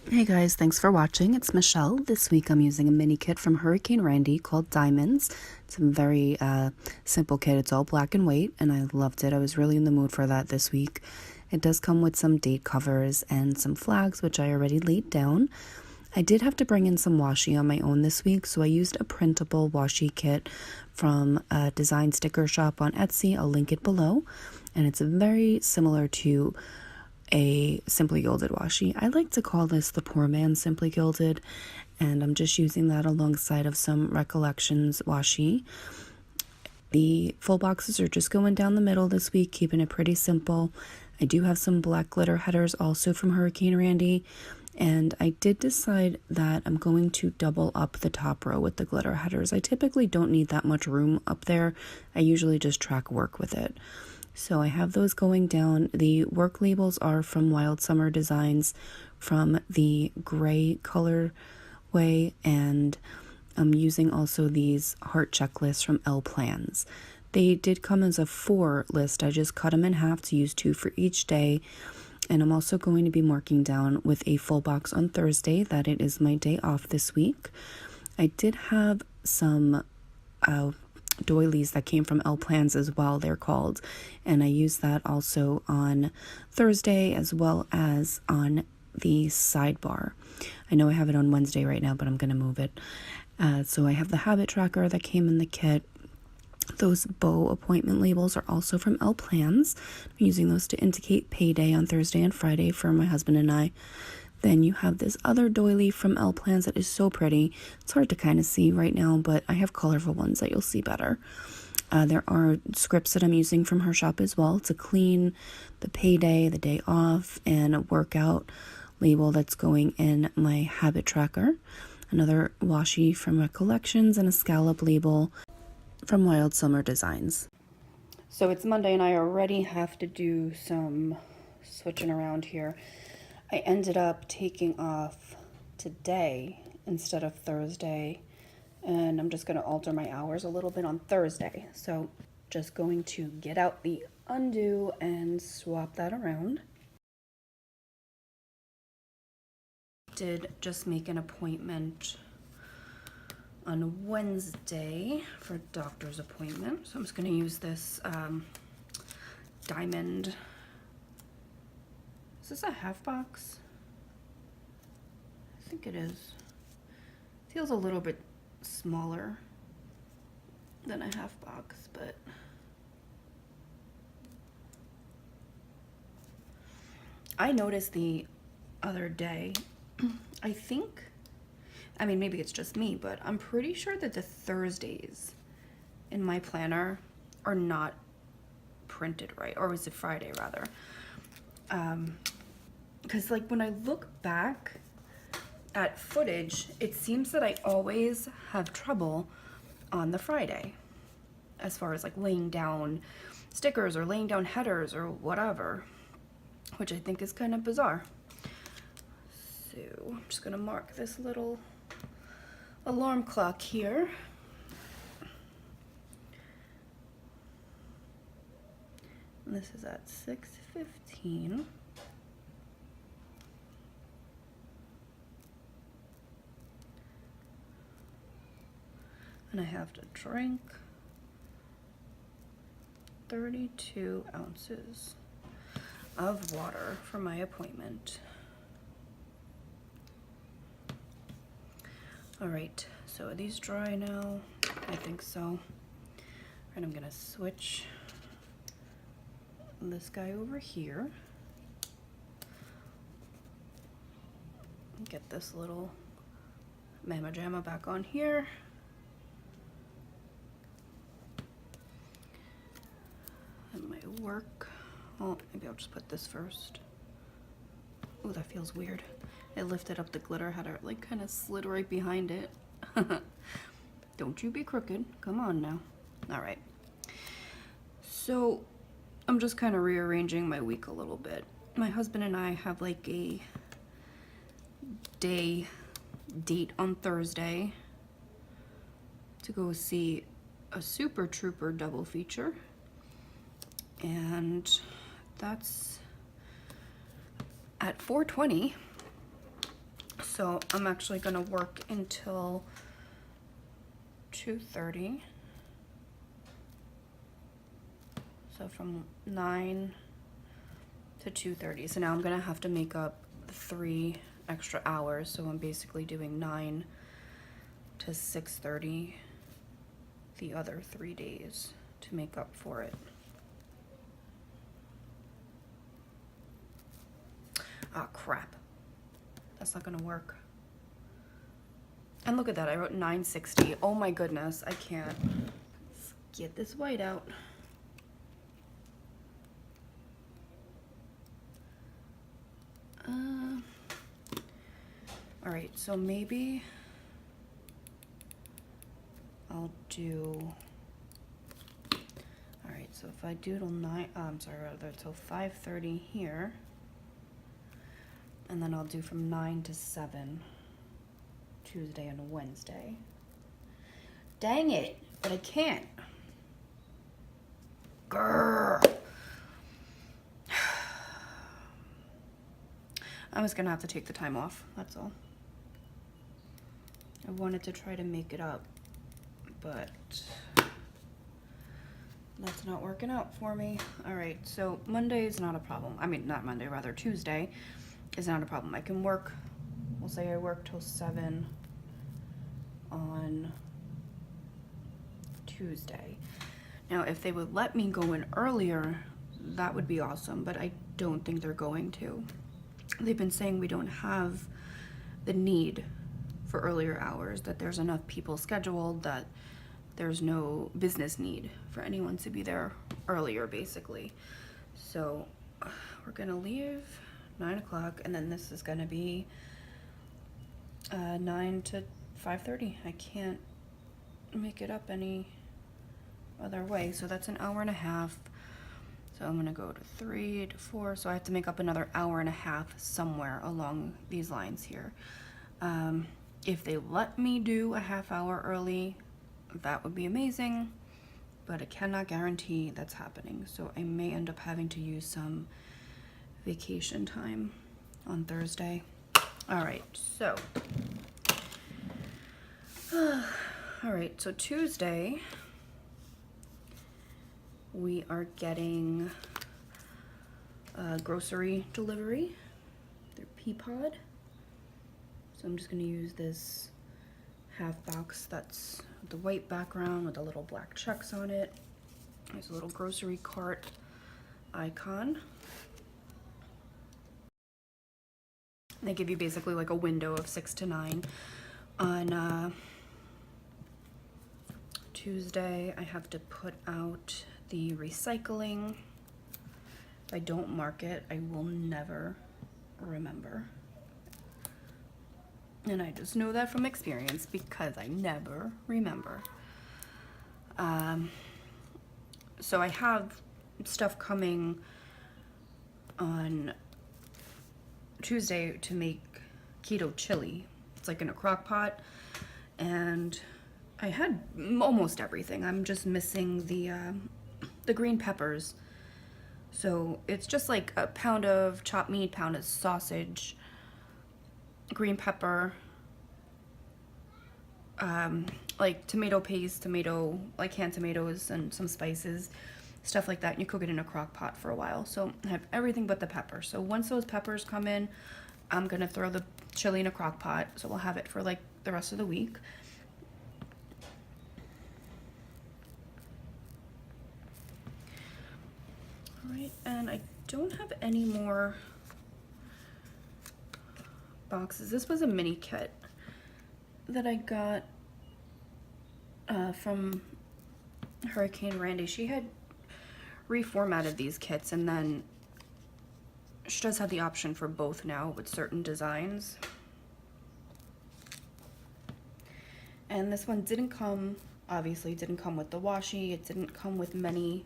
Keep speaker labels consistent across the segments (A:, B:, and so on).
A: Hey guys, thanks for watching. It's Michelle. This week I'm using a mini kit from Hurricane Randi called Diamonds. It's a very simple kit. It's all black and white and I loved it. I was really in the mood for that this week. It does come with some date covers and some flags, which I already laid down. I did have to bring in some washi on my own this week, so I used a printable washi kit from a design sticker shop on Etsy. I'll link it below. And it's very similar to a Simply Gilded washi. I like to call this the poor man's Simply Gilded, and I'm just using that alongside of some Recollections washi. The full boxes are just going down the middle this week, keeping it pretty simple. I do have some black glitter headers also from Hurricane Randi, and I did decide that I'm going to double up the top row with the glitter headers. I typically don't need that much room up there. I usually just track work with it. So I have those going down. The work labels are from Wild Summer Designs from the gray color way, and I'm using also these heart checklists from L Plans. They did come as a 4 list. I just cut them in half to use 2 for each day. And I'm also going to be marking down with a full box on Thursday that it is my day off this week. I did have some doilies that came from L Plans as well, they're called, and I used that also on Thursday as well as on the sidebar. I know I have it on Wednesday right now, but I'm going to move it. So I have the habit tracker that came in the kit. Those bow appointment labels are also from L Plans. I'm using those to indicate payday on Thursday and Friday for my husband and I. Then you have this other doily from L Plans that is so pretty. It's hard to kind of see right now, but I have colorful ones that you'll see better. There are scripts that I'm using from her shop as well to clean, the payday, the day off, and a workout label that's going in my habit tracker. Another washi from Recollections and a scallop label from Wild Summer Designs. So it's Monday and I already have to do some switching around here. I ended up taking off today instead of Thursday, and I'm just going to alter my hours a little bit on Thursday. So just going to get out the undo and swap that around. Did just make an appointment on Wednesday for a doctor's appointment. So I'm just going to use this diamond. Is this a half box? I think it is. Feels a little bit smaller than a half box, but I noticed the other day, I mean, maybe it's just me, but I'm pretty sure that the Thursdays in my planner are not printed right, or was it Friday rather? Because like when I look back at footage, it seems that I always have trouble on the Friday as far as like laying down stickers or laying down headers or whatever, which I think is kind of bizarre. So I'm just gonna mark this little alarm clock here. And this is at 6:15. And I have to drink 32 ounces of water for my appointment. All right, so are these dry now? I think so. And I'm gonna switch this guy over here. Get this little Mama Jamma back on here. And my work, oh, maybe I'll just put this first. Oh, that feels weird. I lifted up the glitter header, it like kind of slid right behind it. Don't you be crooked, come on now. All right, so I'm just kind of rearranging my week a little bit. My husband and I have like a date on Thursday to go see a Super Trooper double feature. And that's at 4:20, So I'm actually gonna work until 2:30. So from 9 to 2:30. So now I'm gonna have to make up 3 extra hours. So I'm basically doing 9 to 6:30 the other 3 days to make up for it. Ah, crap. That's not gonna work. And look at that, I wrote 9:60. Oh my goodness, I can't. Let's get this white out. All right, so maybe I'll do, all right, so if I do till 5:30 here, and then I'll do from 9 to 7, Tuesday and Wednesday. Dang it, but I can't. Grrr. I'm just gonna have to take the time off, that's all. I wanted to try to make it up, but that's not working out for me. All right, so Monday is not a problem. I mean, not Monday, rather Tuesday is not a problem. I can work, we'll say I work till 7 on Tuesday. Now, if they would let me go in earlier, that would be awesome, but I don't think they're going to. They've been saying we don't have the need for earlier hours, that there's enough people scheduled, that there's no business need for anyone to be there earlier, basically. So we're gonna leave 9 o'clock, and then this is gonna be 9 to 5:30. I can't make it up any other way. So that's an hour and a half. So I'm gonna go to 3 to 4. So I have to make up another hour and a half somewhere along these lines here. If they let me do a half hour early, that would be amazing, but I cannot guarantee that's happening. So I may end up having to use some vacation time on Thursday. All right, so, all right, so Tuesday, we are getting a grocery delivery, their Peapod. So I'm just gonna use this half box that's the white background with the little black checks on it. There's a little grocery cart icon. They give you basically like a window of 6 to 9. On Tuesday, I have to put out the recycling. If I don't mark it, I will never remember. And I just know that from experience because I never remember. So I have stuff coming on Tuesday to make keto chili. It's like in a crock pot, and I had almost everything. I'm just missing the green peppers. So it's just like a pound of chopped meat, pound of sausage, green pepper, like tomato paste, like canned tomatoes, and some spices, stuff like that. And you cook it in a crock pot for a while. So I have everything but the pepper. So once those peppers come in, I'm gonna throw the chili in a crock pot. So we'll have it for like the rest of the week. All right, and I don't have any more boxes. This was a mini kit that I got from Hurricane Randi. She had reformatted these kits, and then she does have the option for both now with certain designs. And this one didn't come, obviously didn't come with the washi. It didn't come with many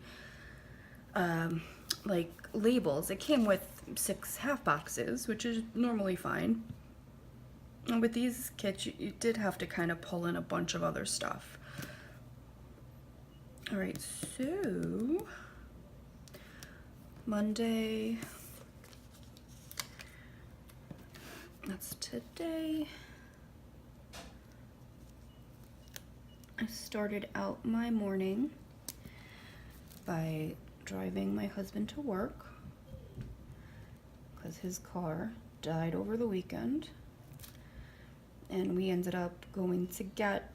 A: like labels. It came with 6 half boxes, which is normally fine. And with these kits, you did have to kind of pull in a bunch of other stuff. All right, so Monday, That's today. I started out my morning by driving my husband to work because his car died over the weekend, and we ended up going to get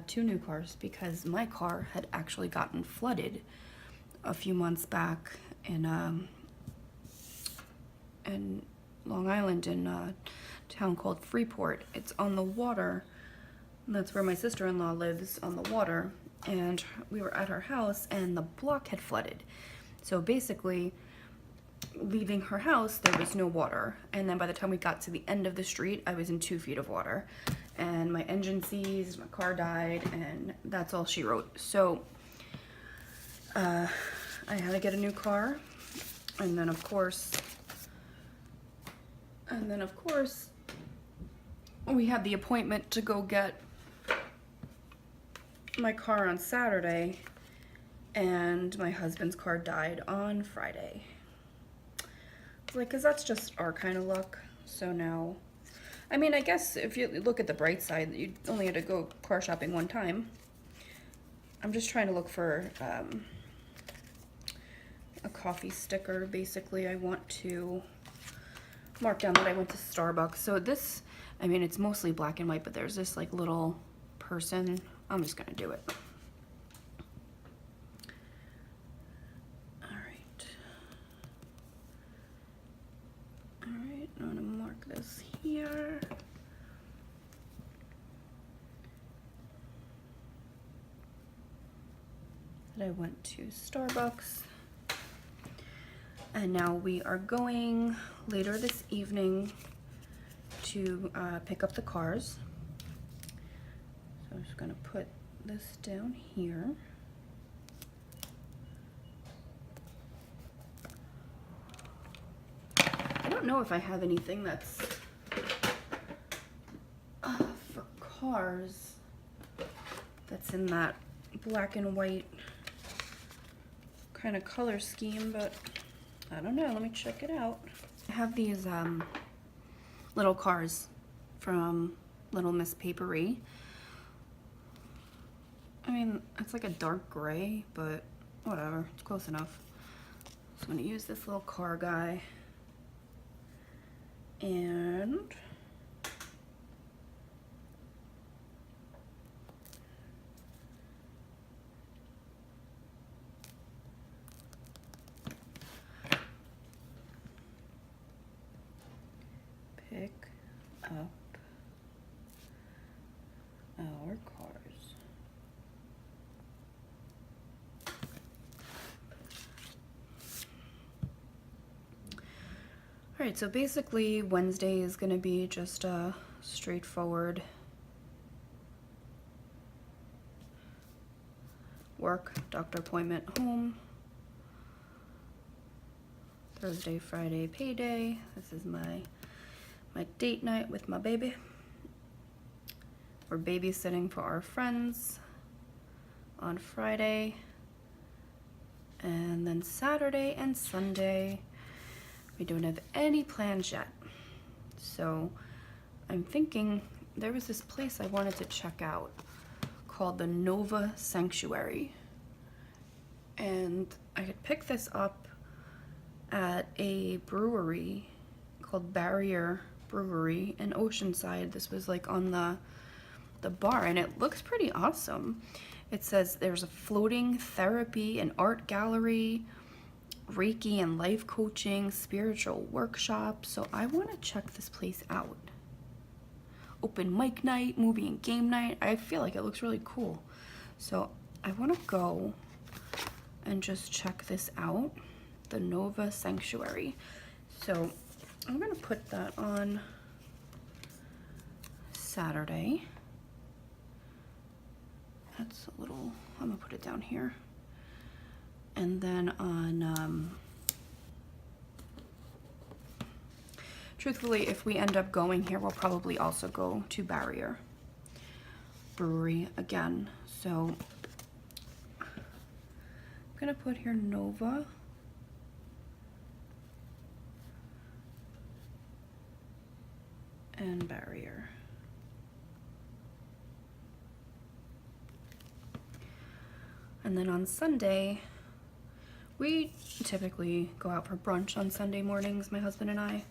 A: 2 new cars because my car had actually gotten flooded a few months back in Long Island, in a town called Freeport. It's on the water, and that's where my sister-in-law lives, on the water. And we were at her house and the block had flooded. So basically, leaving her house, there was no water. And then by the time we got to the end of the street, I was in 2 feet of water. And my engine seized, my car died, and that's all she wrote. So I had to get a new car. And then of course, we had the appointment to go get my car on Saturday, and my husband's car died on Friday. It's like, cause that's just our kind of luck. So now, I mean, I guess if you look at the bright side, you only had to go car shopping one time. I'm just trying to look for a coffee sticker. Basically, I want to mark down that I went to Starbucks. So this, I mean, it's mostly black and white, but there's this like little person. I'm just gonna do it. All right, I'm gonna mark this here. That I went to Starbucks. And now we are going later this evening to pick up the cars. So I'm just gonna put this down here. I don't know if I have anything that's for cars that's in that black and white kind of color scheme, but I don't know. Let me check it out. I have these little cars from Little Miss Papery. I mean, it's like a dark gray, but whatever, it's close enough. So I'm gonna use this little car guy. And pick up our cars. All right, so basically Wednesday is gonna be just a straightforward work, doctor appointment, home. Thursday, Friday, payday. This is my date night with my baby. We're babysitting for our friends on Friday. And then Saturday and Sunday, we don't have any plans yet. So I'm thinking there was this place I wanted to check out called the Nova Sanctuary. And I had picked this up at a brewery called Barrier Brewery in Oceanside. This was like on the bar, and it looks pretty awesome. It says there's a floating therapy and art gallery, Reiki and life coaching, spiritual workshop. So I want to check this place out. Open mic night, movie and game night. I feel like it looks really cool. So I want to go and just check this out, the Nova Sanctuary. So I'm gonna put that on Saturday. That's a little, I'm gonna put it down here. And then on, truthfully, if we end up going here, we'll probably also go to Barrier Brewery again. So I'm gonna put here Nova. and barrier. And then on Sunday, we typically go out for brunch on Sunday mornings, my husband and I.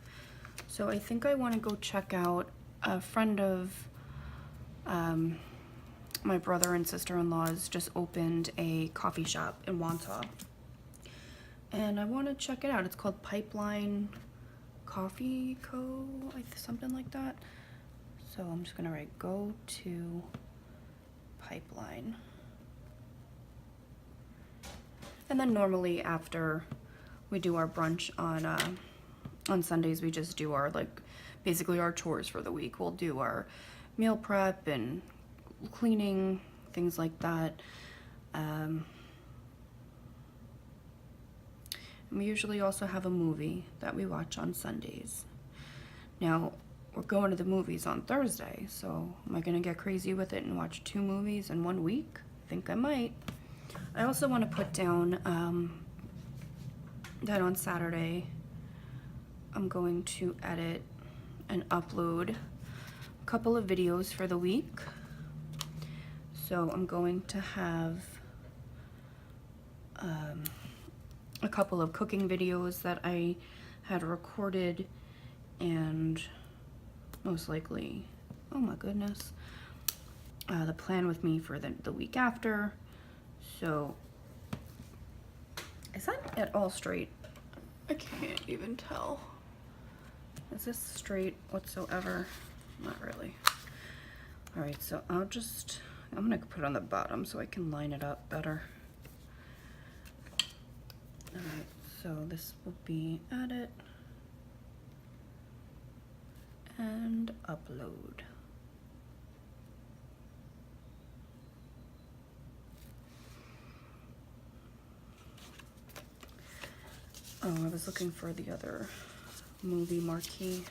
A: So I think I want to go check out a friend of my brother and sister-in-law's just opened a coffee shop in Wantagh. And I want to check it out. It's called Pipeline Coffee Co., something like that. So I'm just going to write go to Pipeline. And then normally after we do our brunch on Sundays, we just do our, like, basically our chores for the week. We'll do our meal prep and cleaning, things like that. And we usually also have a movie that we watch on Sundays. Now, we're going to the movies on Thursday, so am I gonna get crazy with it and watch 2 movies in 1 week? I think I might. I also want to put down that on Saturday I'm going to edit and upload a couple of videos for the week. So I'm going to have a couple of cooking videos that I had recorded, and most likely, oh my goodness, the plan with me for the week after. So, is that at all straight? I can't even tell. Is this straight whatsoever? Not really. Alright, so I'm gonna put it on the bottom so I can line it up better. Alright, so this will be edit and upload. Oh, I was looking for the other movie marquee.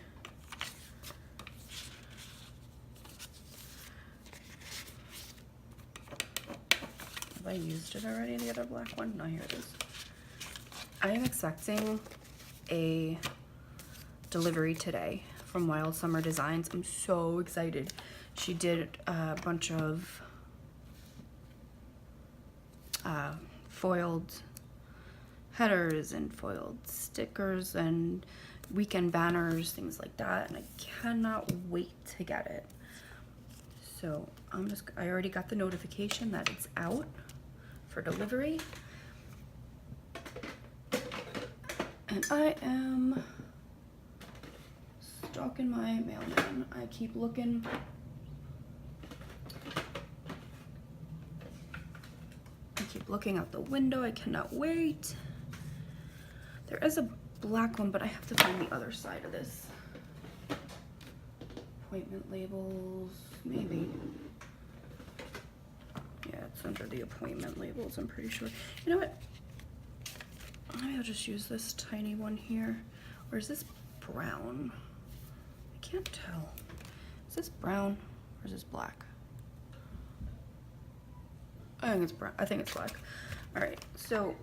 A: Have I used it already, the other black one? No, here it is. I am expecting a delivery today from Wild Summer Designs. I'm so excited. She did a bunch of foiled headers and foiled stickers and weekend banners, things like that, and I cannot wait to get it. So I already got the notification that it's out for delivery, and I am stalking my mailman. I keep looking. I keep looking out the window. I cannot wait. There is a black one, but I have to find the other side of this. Appointment labels, maybe. Yeah, it's under the appointment labels, I'm pretty sure. You know what? Maybe I'll just use this tiny one here. Or is this brown? I can't tell. Is this brown or is this black? I think it's brown. I think it's black. All right, so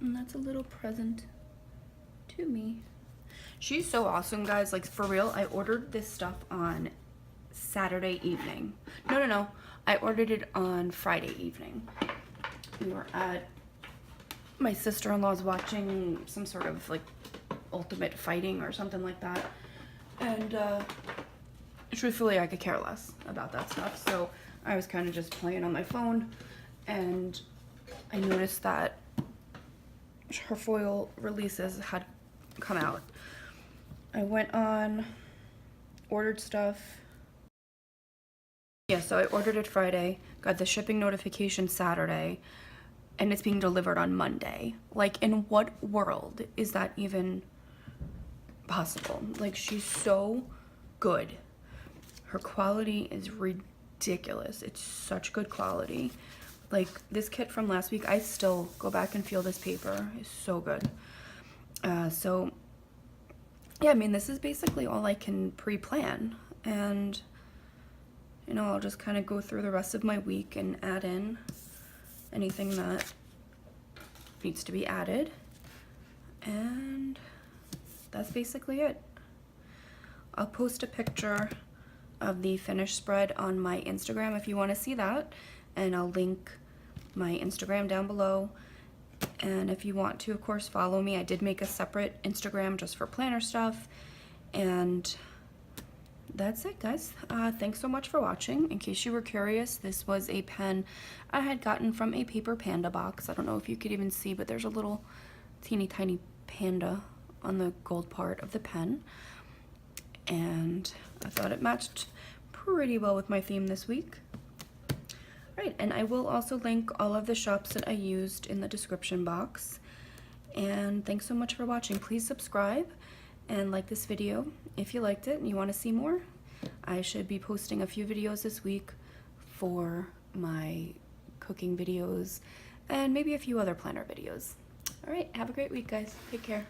A: and that's a little present to me. She's so awesome, guys. Like, for real, I ordered this stuff on Saturday evening. No. I ordered it on Friday evening. We were at my sister-in-law's watching some sort of, like, ultimate fighting or something like that. And, truthfully, I could care less about that stuff. So I was kind of just playing on my phone, and I noticed that her foil releases had come out. I went on, ordered stuff. Yeah, so I ordered it Friday, got the shipping notification Saturday, and it's being delivered on Monday. Like, in what world is that even possible? Like, she's so good. Her quality is ridiculous. It's such good quality. Like, this kit from last week, I still go back and feel this paper. It's so good. So, yeah, I mean, this is basically all I can pre-plan. And, you know, I'll just kind of go through the rest of my week and add in anything that needs to be added. that's basically it. I'll post a picture of the finished spread on my Instagram if you want to see that, and I'll link my Instagram down below. And if you want to, of course, follow me. I did make a separate Instagram just for planner stuff. And that's it, guys. Thanks so much for watching. In case you were curious, this was a pen I had gotten from a Paper Panda box. I don't know if you could even see, but there's a little teeny tiny panda on the gold part of the pen. And I thought it matched pretty well with my theme this week. Right, and I will also link all of the shops that I used in the description box. And thanks so much for watching. Please subscribe and like this video if you liked it and you want to see more. I should be posting a few videos this week for my cooking videos and maybe a few other planner videos. All right, have a great week, guys. Take care.